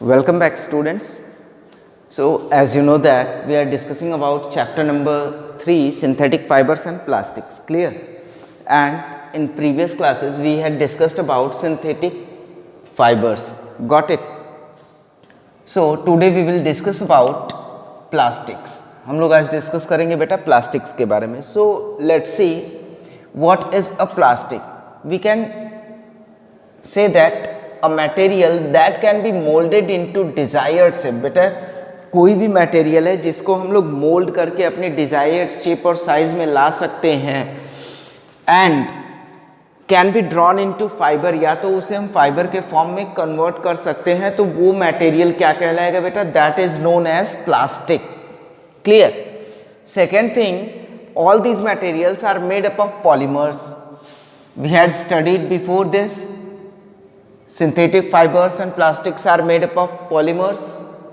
Welcome back students. So as you know that we are discussing about chapter number 3 synthetic fibers and plastics, clear? And in previous classes we had discussed about synthetic fibers, got it? So today we will discuss about plastics. हम लोग आज discuss करेंगे बेटा plastics के बारे में. So let's see what is a plastic. We can say that a material that can be molded into desired shape. बेटा कोई भी मटेरियल है जिसको हम लोग मोल्ड करके अपनी डिजायर्ड शेप और साइज में ला सकते हैं and can be drawn into fibre, या तो उसे हम फाइबर के फॉर्म में कन्वर्ट कर सकते हैं, तो वो मटेरियल क्या कहलाएगा बेटा? That is known as plastic. Clear? Second thing, all these materials are made up of polymers. We had studied before this. Synthetic fibers and plastics are made up of polymers.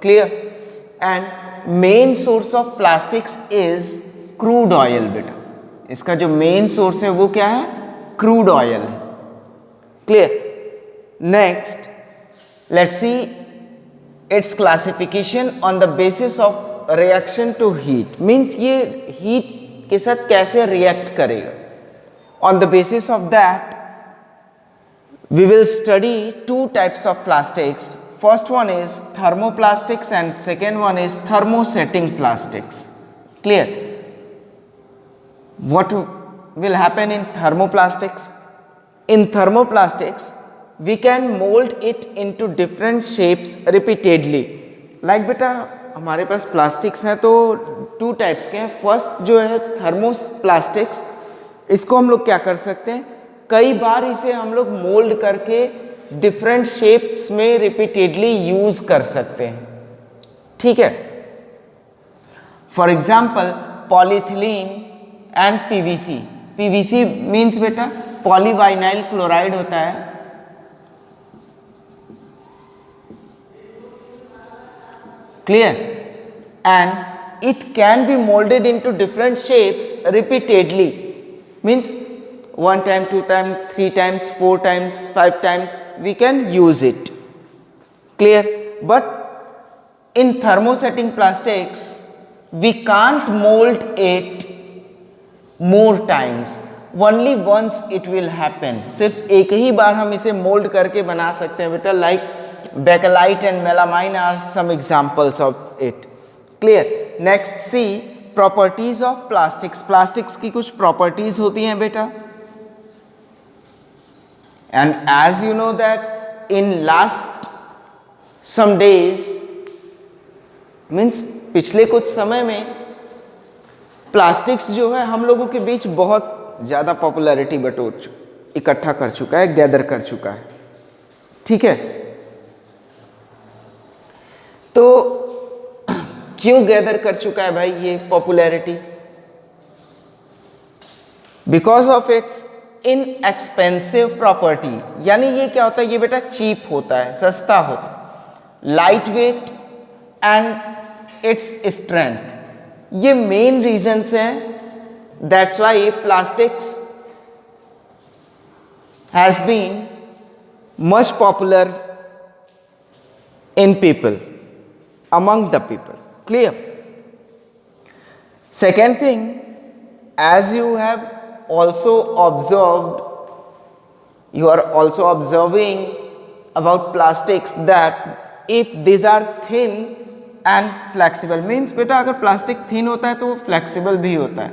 Clear? And main source of plastics is crude oil बेटा. इसका जो main source है वो क्या है? Crude oil है. Clear? Next, let's see its classification on the basis of reaction to heat. Means ये heat के साथ कैसे react करेगा. On the basis of that, we will study two types of plastics. First one is thermoplastics and second one is thermosetting plastics. Clear? What will happen in thermoplastics? In thermoplastics, we can mold it into different shapes repeatedly. Like बेटा हमारे पास plastics हैं तो two types के हैं. First जो है thermoplastics, इसको हम लोग क्या कर सकते हैं, कई बार इसे हम लोग मोल्ड करके डिफरेंट शेप्स में रिपीटेडली यूज कर सकते हैं. ठीक है? For example polythene and PVC. PVC means बेटा पॉलीवाइनाइल क्लोराइड होता है. Clear? And it can be moulded into different shapes repeatedly. Means 1 time, 2 times, 3 times, 4 times, 5 times we can use it. Clear? But in thermosetting plastics we can't mold it more times. Only once it will happen. सिर्फ एक ही बार हम इसे mould करके बना सकते हैं बेटा. Like bakelite and melamine are some examples of it. Clear? Next see properties of plastics. Plastics की कुछ प्रॉपर्टीज होती हैं बेटा. And as you know that in last some days, means पिछले कुछ समय में प्लास्टिक्स जो है हम लोगों के बीच बहुत ज़्यादा पॉपुलैरिटी इकट्ठा कर चुका है, गैदर कर चुका है. ठीक है? तो क्यों गैदर कर चुका है भाई ये popularity? Because of its inexpensive property. यानी ये क्या होता है, ये बेटा चीप होता है, सस्ता होता है, light weight and its strength. ये मेन रीजंस हैं. That's why plastics has been much popular in people, among the people. Clear? Second thing, as you have also observed, you are also observing about plastics that if these are thin and flexible, means बेटा अगर plastic thin होता है तो वो flexible भी होता है.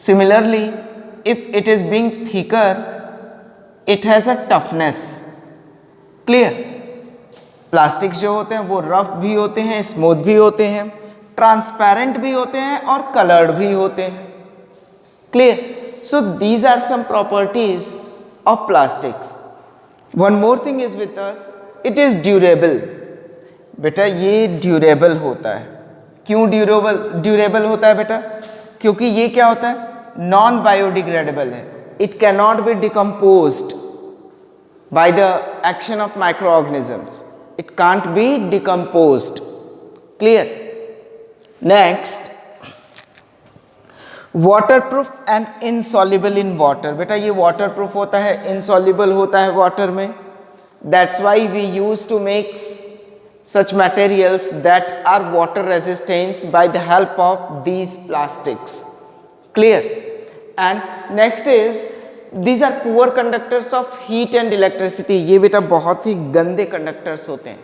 Similarly, if it is being thicker, it has a toughness. Clear? Plastics जो होते हैं वो रफ भी होते हैं, स्मूथ भी होते हैं, ट्रांसपेरेंट भी होते हैं और कलर्ड भी होते हैं. Clear? So these are some properties of plastics. One more thing is with us, it is durable. बेटा ये ड्यूरेबल होता है. क्यों ड्यूरेबल होता है बेटा? क्योंकि ये क्या होता है, नॉन बायोडिग्रेडेबल है. It can not be decomposed by the action of micro organisms. It can't be decomposed. Clear? Next, waterproof and insoluble in water. बेटा ये वाटरप्रूफ होता है, इनसॉल्युबल होता है वाटर में. That's why we use to make such materials that are water resistant by the help of these plastics. Clear? And next is these are poor conductors of heat and electricity. ये बेटा बहुत ही गंदे conductors होते हैं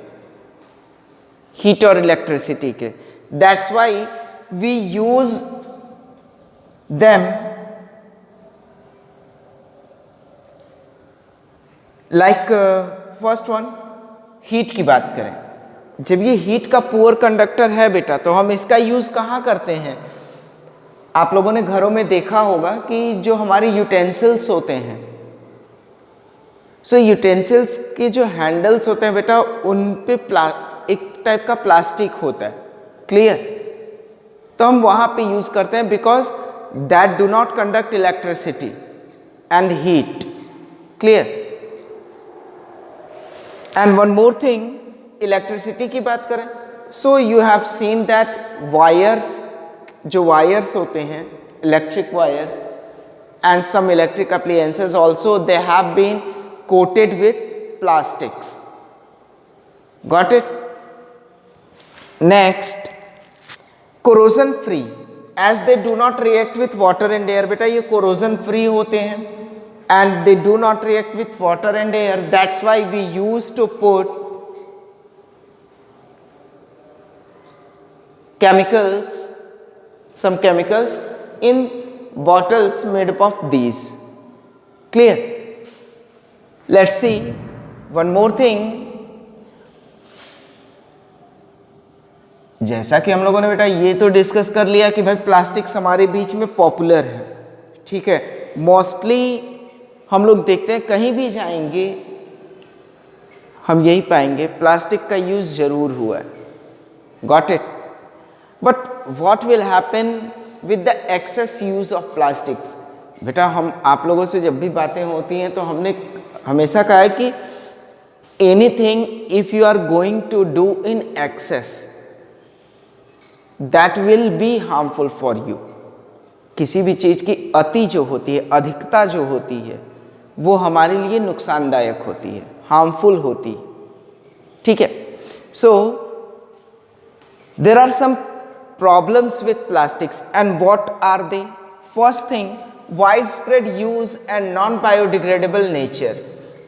heat और electricity के. That's why we use them like first one heat की बात करें. जब ये हीट का पुअर कंडक्टर है बेटा तो हम इसका यूज कहाँ करते हैं. आप लोगों ने घरों में देखा होगा कि जो हमारे यूटेंसिल्स होते हैं, सो यूटेंसिल्स के जो हैंडल्स होते हैं बेटा उन पे एक टाइप का प्लास्टिक होता है. क्लियर? तो हम वहाँ पे यूज करते हैं because that do not conduct electricity and heat. Clear? And one more thing, electricity की बात करें, so you have seen that wires, जो वायर्स होते हैं electric wires and some electric appliances also they have been coated with plastics. Got it? Next, corrosion free, as they do not react with water and air. बेटा ये corrosion free होते हैं and they do not react with water and air. That's why we used to put chemicals, some chemicals in bottles made up of these. Clear? Let's see one more thing. जैसा कि हम लोगों ने बेटा ये तो डिस्कस कर लिया कि भाई प्लास्टिक्स हमारे बीच में पॉपुलर है. ठीक है, मोस्टली हम लोग देखते हैं कहीं भी जाएंगे हम यही पाएंगे प्लास्टिक का यूज जरूर हुआ है. Got it? But what will happen with the excess use of plastics. बेटा हम आप लोगों से जब भी बातें होती हैं तो हमने हमेशा कहा है कि anything if you are going to do in excess that will be harmful for you. किसी भी चीज की अति जो होती है, अधिकता जो होती है, वो हमारे लिए नुकसानदायक होती है, हार्मफुल होती है. ठीक है? So there are some problems with plastics and what are they. First thing, widespread use and non biodegradable nature.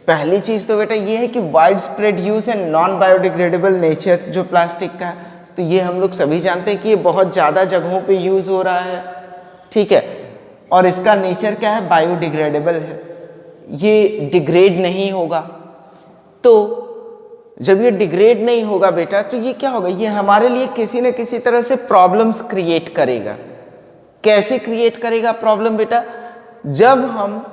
पहली चीज तो बेटा ये है कि widespread use and non biodegradable nature जो प्लास्टिक का है, तो ये हम लोग सभी जानते हैं कि ये बहुत ज़्यादा जगहों पे यूज हो रहा है. ठीक है, और इसका नेचर क्या है, बायोडिग्रेडेबल है, ये डिग्रेड नहीं होगा. तो जब ये डिग्रेड नहीं होगा बेटा तो ये क्या होगा, ये हमारे लिए किसी न किसी तरह से प्रॉब्लम्स क्रिएट करेगा. कैसे क्रिएट करेगा प्रॉब्लम बेटा? जब हम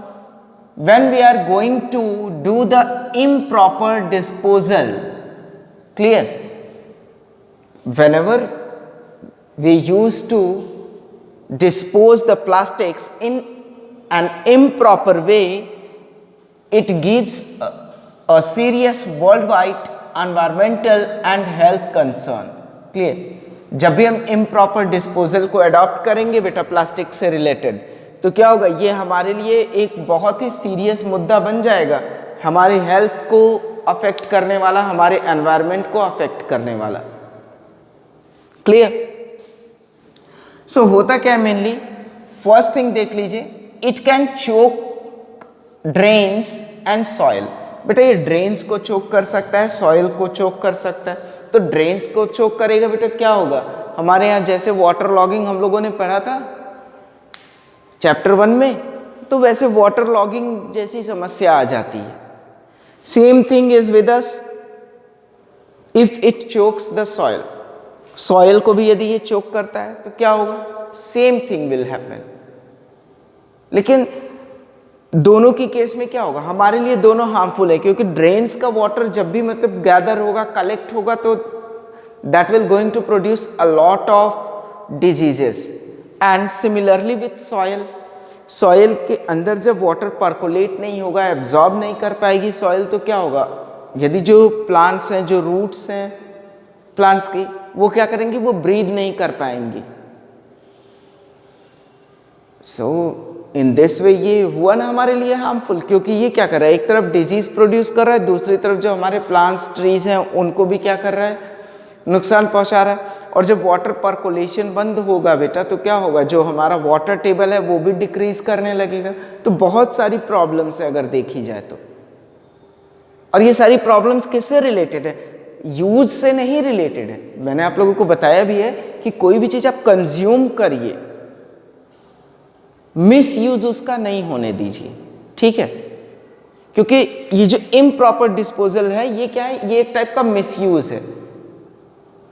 when we are going to do the improper disposal. Clear? Whenever we used to dispose the plastics in an improper way, it gives a serious worldwide environmental and health concern. Clear? जब भी हम improper disposal को adopt करेंगे बेटा plastic से related, तो क्या होगा, ये हमारे लिए एक बहुत ही सीरियस मुद्दा बन जाएगा, हमारी हेल्थ को अफेक्ट करने वाला, हमारे एनवायरनमेंट को अफेक्ट करने वाला. क्लियर? सो होता क्या है मेनली, फर्स्ट थिंग देख लीजिए, it can choke drains and soil. बेटा ये ड्रेन्स को चोक कर सकता है, सॉइल को चोक कर सकता है. तो ड्रेन्स को चोक करेगा बेटा क्या होगा, हमारे यहाँ जैसे वाटर लॉगिंग हम लोगों ने पढ़ा था चैप्टर 1 में, तो वैसे वाटर लॉगिंग जैसी समस्या आ जाती है. Same thing is with us if it chokes the soil. Soil को भी यदि ये चोक करता है तो क्या होगा, सेम थिंग विल हैपन. लेकिन दोनों की केस में क्या होगा, हमारे लिए दोनों हार्मफुल है, क्योंकि ड्रेन्स का वाटर जब भी मतलब गैदर होगा, कलेक्ट होगा, तो that will going to produce a lot of diseases. And similarly with soil, soil के अंदर जब वाटर परकोलेट नहीं होगा, एब्जॉर्ब नहीं कर पाएगी सॉयल, तो क्या होगा, यदि जो प्लांट्स हैं, जो रूट्स हैं प्लांट्स की, वो क्या करेंगी, वो ब्रीथ नहीं कर पाएंगी. सो इन दिस वे ये हुआ ना हमारे लिए हार्मफुल, क्योंकि ये क्या कर रहा है, एक तरफ डिजीज प्रोड्यूस कर रहा है, दूसरी तरफ जो हमारे प्लांट्स ट्रीज हैं उनको भी क्या कर रहा है, नुकसान पहुंचा रहा है। और जब वाटर पर्कोलेशन बंद होगा बेटा तो क्या होगा, जो हमारा वाटर टेबल है वो भी डिक्रीज करने लगेगा। तो बहुत सारी प्रॉब्लम्स है अगर देखी जाए तो। और ये सारी प्रॉब्लम्स किससे रिलेटेड है, यूज से नहीं रिलेटेड है। मैंने आप लोगों को बताया भी है कि कोई भी चीज आप कंज्यूम करिए, मिस यूज उसका नहीं होने दीजिए, ठीक है। क्योंकि ये जो इम्प्रॉपर डिस्पोजल है ये क्या है, ये एक टाइप का मिस यूज है।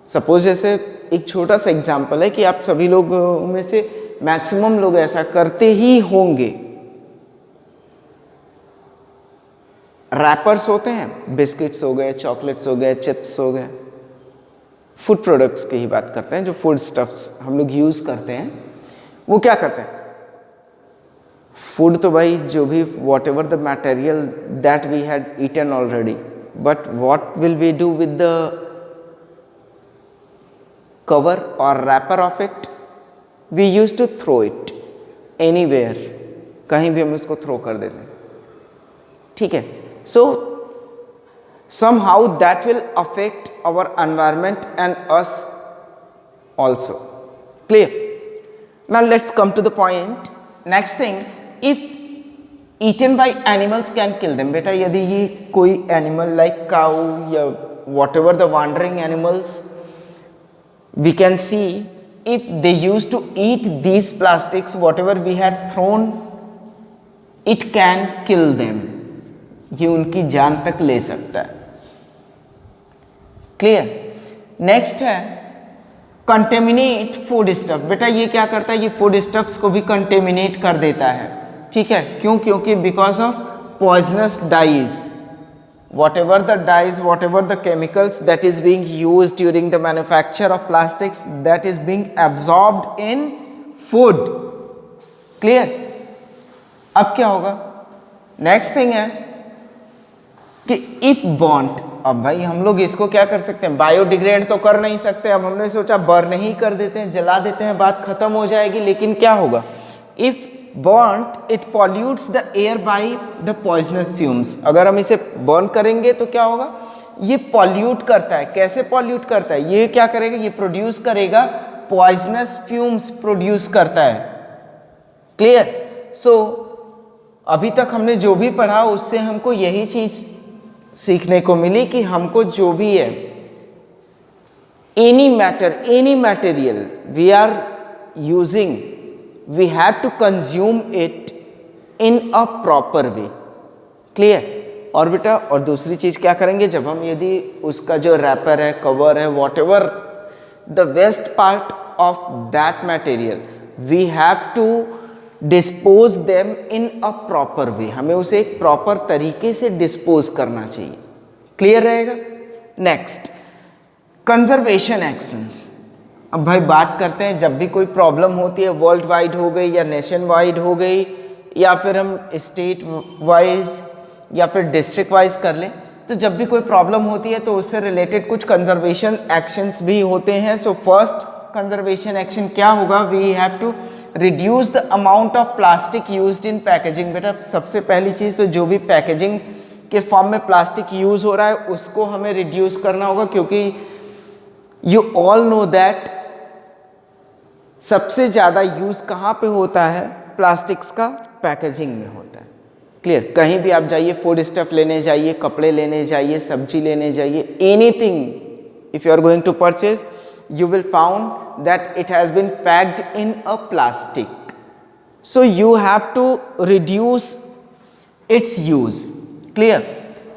सपोज जैसे एक छोटा सा एग्जांपल है कि आप सभी लोग में से मैक्सिमम लोग ऐसा करते ही होंगे। रैपर्स होते हैं, बिस्किट्स हो गए, चॉकलेट्स हो गए, चिप्स हो गए, फूड प्रोडक्ट्स की ही बात करते हैं, जो फूड स्टफ्स हम लोग यूज करते हैं, वो क्या करते हैं, फूड तो भाई जो भी whatever the material that we had eaten already, but what will we do with the cover or wrapper of it, we used to throw it anywhere, कहीं भी हम इसको थ्रो कर देते हैं, ठीक है। So somehow that will affect our environment and us also, clear? Now let's come to the point. Next thing, if eaten by animals can kill them, बेटा यदि ये कोई animal like cow या whatever the wandering animals we can see, if they used to eat these plastics whatever we had thrown, it can kill them, ये उनकी जान तक ले सकता है, क्लियर। नेक्स्ट है कंटेमिनेट फूड स्टफ। बेटा ये क्या करता है, ये फूड स्टफ्स को भी कंटेमिनेट कर देता है, ठीक है। क्यों, क्योंकि because of poisonous dyes, whatever the dyes, whatever the chemicals that is being used during the manufacture of plastics, that is being absorbed in food, clear। अब क्या होगा, नेक्स्ट थिंग है कि इफ बॉन्ड, अब भाई हम लोग इसको क्या कर सकते हैं, बायोडिग्रेड तो कर नहीं सकते, अब हमने सोचा बर्न ही कर देते हैं, जला देते हैं, बात खत्म हो जाएगी। लेकिन क्या होगा, if burn it pollutes the air by the poisonous fumes, अगर हम इसे बर्न करेंगे तो क्या होगा, ये पॉल्यूट करता है। कैसे पॉल्यूट करता है, ये क्या करेगा, ये प्रोड्यूस करेगा पॉइजनस फ्यूम्स प्रोड्यूस करता है, क्लियर। सो अभी तक हमने जो भी पढ़ा उससे हमको यही चीज सीखने को मिली कि हमको जो भी है any matter, any material we are using, we have to consume it in a proper way, clear। और बेटा और दूसरी चीज क्या करेंगे, जब हम यदि उसका जो रैपर है, कवर है, whatever the waste part of that material, we have to dispose them in a proper way, हमें उसे एक प्रॉपर तरीके से डिस्पोज करना चाहिए, क्लियर रहेगा। Next conservation actions. अब भाई बात करते हैं, जब भी कोई प्रॉब्लम होती है, वर्ल्ड वाइड हो गई या नेशन वाइड हो गई या फिर हम स्टेट वाइज या फिर डिस्ट्रिक्ट वाइज कर लें, तो जब भी कोई प्रॉब्लम होती है तो उससे रिलेटेड कुछ कंजर्वेशन एक्शंस भी होते हैं। सो फर्स्ट कंजर्वेशन एक्शन क्या होगा, we have to reduce the amount of plastic used in packaging. बेटा सबसे पहली चीज़ तो जो भी पैकेजिंग के फॉर्म में प्लास्टिक यूज़ हो रहा है उसको हमें रिड्यूस करना होगा, क्योंकि यू ऑल नो दैट सबसे ज़्यादा यूज़ कहाँ पे होता है, प्लास्टिक्स का पैकेजिंग में होता है, क्लियर। कहीं भी आप जाइए, फूड स्टफ लेने जाइए, कपड़े लेने जाइए, सब्जी लेने जाइए, anything if you are going to purchase, you will found that it has been packed in a plastic, so you have to reduce its use, clear।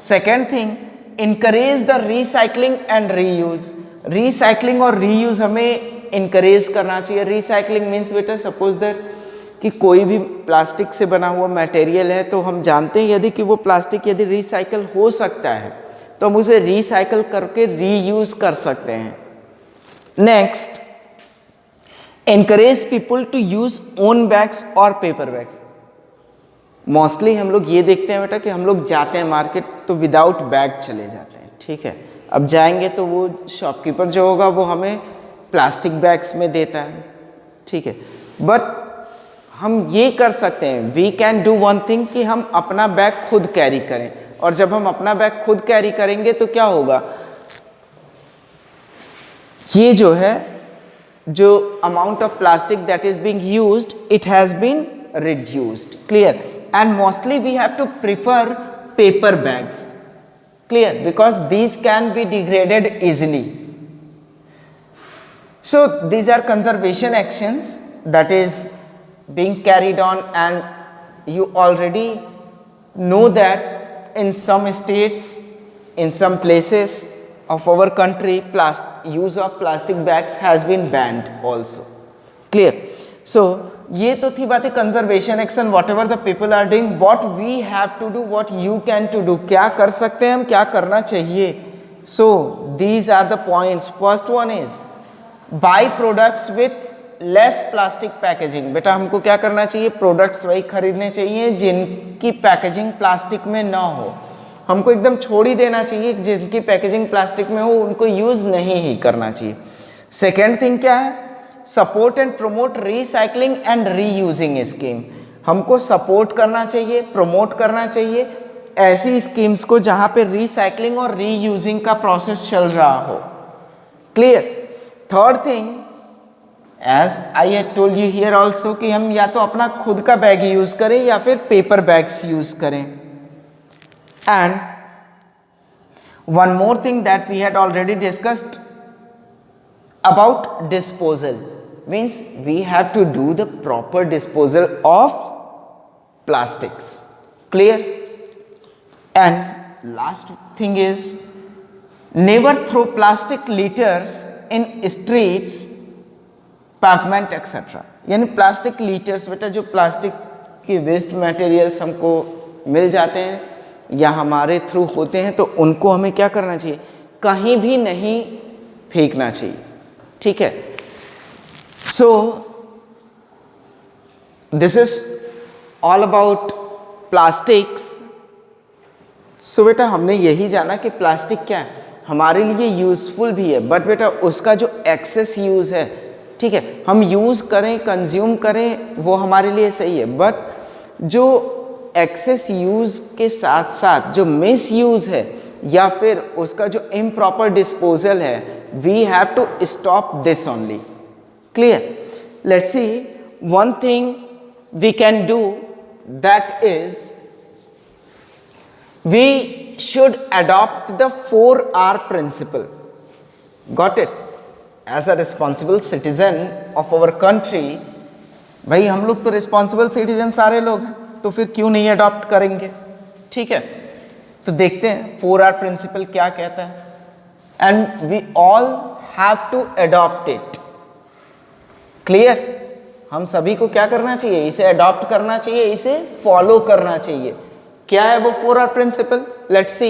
Second thing, encourage the recycling and reuse। recycling और reuse हमें encourage करना चाहिए। recycling means बेटा suppose that कि कोई भी plastic से बना हुआ मटेरियल है, तो हम जानते हैं यदि कि वो प्लास्टिक यदि रिसाइकल हो सकता है तो हम उसे रिसाइकल करके रीयूज कर सकते हैं। Next, encourage people to use own bags और पेपर बैग्स। मोस्टली हम लोग ये देखते हैं बेटा कि हम लोग जाते हैं मार्केट तो विदाउट बैग चले जाते हैं, ठीक है। अब जाएंगे तो वो शॉपकीपर जो होगा वो हमें प्लास्टिक बैग्स में देता है, ठीक है। बट हम ये कर सकते हैं, we can do one thing कि हम अपना बैग खुद कैरी करें, और जब हम अपना बैग खुद कैरी करेंगे तो क्या होगा, ये जो है, जो amount of plastic that is being used, it has been reduced. Clear? And mostly we have to prefer paper bags. Clear? Because these can be degraded easily. So these are conservation actions that is being carried on, and you already know that in some states, in some places of our country, use of plastic bags has been banned also. Clear? So ये तो थी बातें conservation action, whatever the people are doing, what we have to do, what you can to do, क्या कर सकते हैं हम, क्या करना चाहिए. So these are the points. First one is buy products with less plastic packaging. बेटा हमको क्या करना चाहिए, प्रोडक्ट्स वही खरीदने चाहिए जिनकी पैकेजिंग प्लास्टिक में ना हो. हमको एकदम छोड़ ही देना चाहिए, जिनकी पैकेजिंग प्लास्टिक में हो उनको यूज नहीं ही करना चाहिए. सेकेंड थिंग क्या है, support and promote recycling and reusing scheme. हमको सपोर्ट करना चाहिए, प्रमोट करना चाहिए ऐसी स्कीम्स को जहां पे रिसाइकलिंग और रीयूजिंग का प्रोसेस चल रहा हो. Clear? Third thing, as I had told you here also, कि हम या तो अपना खुद का बैग यूज करें या फिर पेपर बैग्स यूज करें. And one more thing that we had already discussed about disposal, means we have to do the proper disposal of plastics. Clear? And last thing is never throw plastic litters in streets, pavement etc. यानी plastic litres, बेटा जो plastic के waste materials हमको मिल जाते हैं या हमारे through होते हैं, तो उनको हमें क्या करना चाहिए, कहीं भी नहीं फेंकना चाहिए. ठीक है? So this is all about plastics. So बेटा हमने यही जाना कि प्लास्टिक क्या है, हमारे लिए यूजफुल भी है, बट बेटा उसका जो एक्सेस यूज है, ठीक है, हम यूज करें, कंज्यूम करें, वो हमारे लिए सही है, बट जो एक्सेस यूज के साथ साथ जो मिस यूज है या फिर उसका जो इम्प्रॉपर डिस्पोजल है, we have to stop this only. Clear? Let's see, one thing we can do, that is we should adopt the 4R principle. Got it? As a responsible citizen of our country, भाई हम लोग तो responsible citizen सारे लोग हैं, तो फिर क्यों नहीं अडॉप्ट करेंगे. ठीक है, तो देखते हैं 4R प्रिंसिपल क्या कहता है. And we all have to adopt it. Clear? हम सभी को क्या करना चाहिए, इसे अडॉप्ट करना चाहिए, इसे फॉलो करना चाहिए. क्या है वो 4R प्रिंसिपल? Let's see.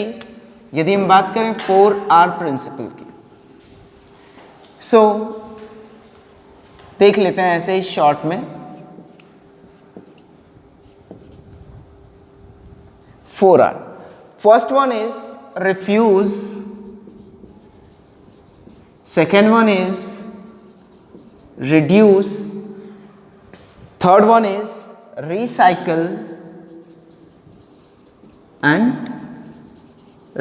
यदि हम बात करें 4R प्रिंसिपल की, सो देख लेते हैं ऐसे ही शॉर्ट में. 4R. First one is refuse. Second one is reduce. Third one is recycle and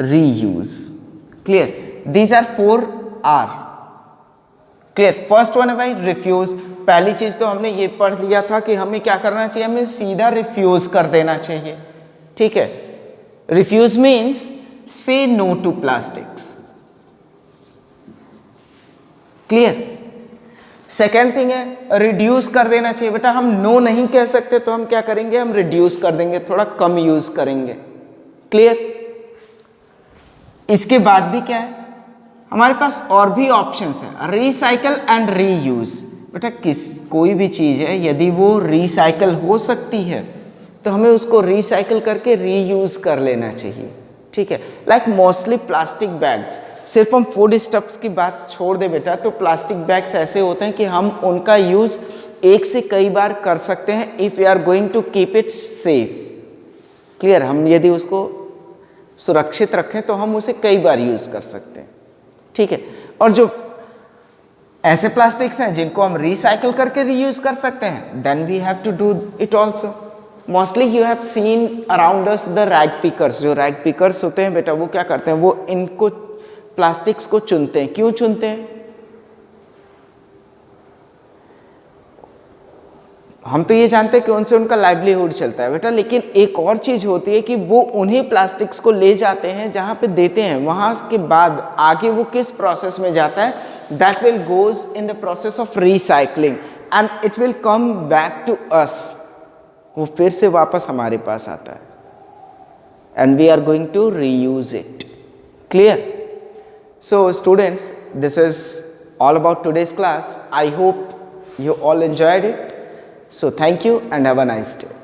reuse. Clear? These are 4R. Clear? First one है भाई refuse. पहली चीज तो हमने ये पढ़ लिया था कि हमें क्या करना चाहिए, हमें सीधा रिफ्यूज कर देना चाहिए. ठीक है? Refuse means say no to plastics. Clear? Second thing है रिड्यूस कर देना चाहिए. बेटा हम नो नहीं कह सकते, तो हम क्या करेंगे, हम रिड्यूस कर देंगे, थोड़ा कम यूज करेंगे. क्लियर? इसके बाद भी क्या है, हमारे पास और भी ऑप्शंस है, रिसाइकल एंड रीयूज. बेटा कोई भी चीज है यदि वो रिसाइकल हो सकती है तो हमें उसको रिसाइकल करके रीयूज कर लेना चाहिए. ठीक है? लाइक मोस्टली प्लास्टिक बैग्स, सिर्फ हम फूड स्टफ्स की बात छोड़ दे बेटा, तो प्लास्टिक बैग्स ऐसे होते हैं कि हम उनका यूज एक से कई बार कर सकते हैं if you are going to keep it safe. Clear? हम यदि उसको सुरक्षित रखें तो हम उसे कई बार यूज कर सकते हैं. ठीक है? और जो ऐसे प्लास्टिक्स हैं जिनको हम रिसाइकल करके रीयूज कर सकते हैं, then we have to do it also. Mostly you have seen around us the rag pickers. जो रैग पिकर्स होते हैं बेटा, वो क्या करते हैं, वो इनको प्लास्टिक्स को चुनते हैं. क्यों चुनते हैं? हम तो ये जानते हैं कि उनसे उनका लाइवलीहुड चलता है बेटा, लेकिन एक और चीज़ होती है कि वो उन्हीं प्लास्टिक्स को ले जाते हैं जहाँ पे देते हैं, वहाँ के बाद आगे वो किस प्रोसेस में जाता है, that will goes in the process of recycling and it will come back to us, वो फिर से वापस हमारे पास आता है and we are going to reuse it. Clear? So students, this is all about today's class. I hope you all enjoyed it. So thank you and have a nice day.